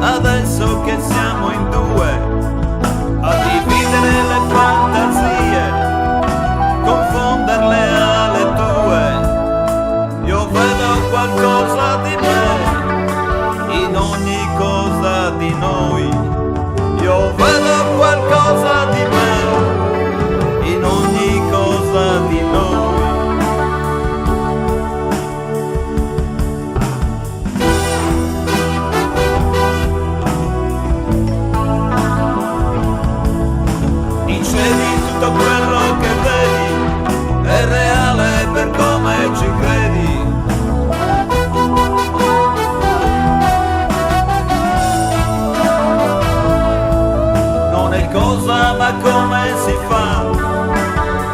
Adesso che siamo in due a dividere le fantasie, confonderle alle tue, io vedo qualcosa di me in ogni cosa di noi, io vedo qualcosa di me in ogni cosa di noi. Tutto quello che vedi è reale per come ci credi. Non è cosa ma come si fa,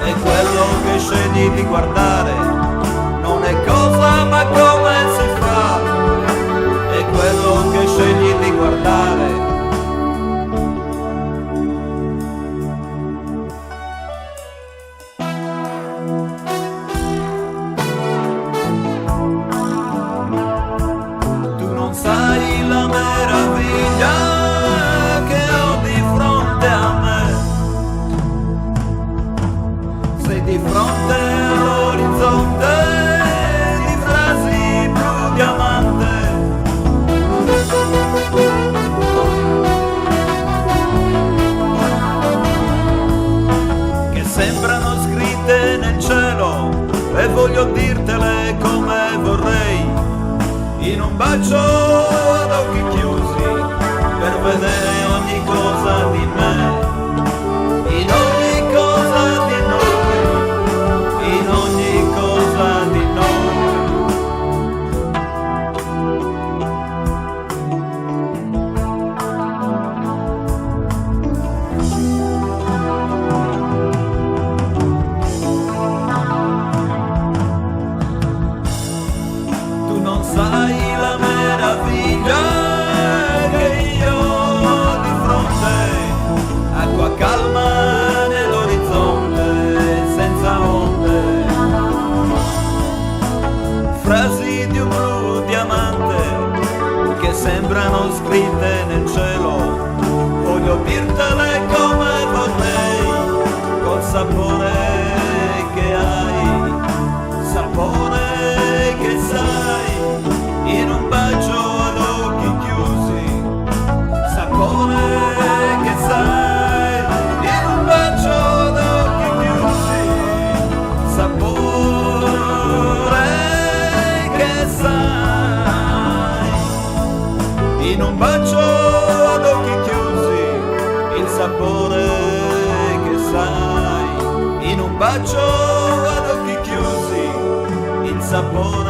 è quello che scegli di guardare. Non è cosa ma come si fa, è quello che scegli di guardare. Sai la meraviglia che ho di fronte a me, sei di fronte all'orizzonte di frasi blu diamante, che sembrano scritte nel cielo e voglio dirtele come vorrei, in un bacio ad occhi chiusi per vedere ogni cosa di me, in ogni cosa di noi, in ogni cosa di Tu non sai la meraviglia che io ho di fronte, acqua calma nell'orizzonte senza onde, frasi di un blu diamante che sembrano scritte nel cielo, voglio dirtele come vorrei, col sapore che hai, sapore che sai, in un bacio ad occhi chiusi, sapore che sai, in un bacio ad occhi chiusi, sapore che sai, in un bacio ad occhi chiusi, il sapore che sai, in un bacio ad occhi chiusi, il sapore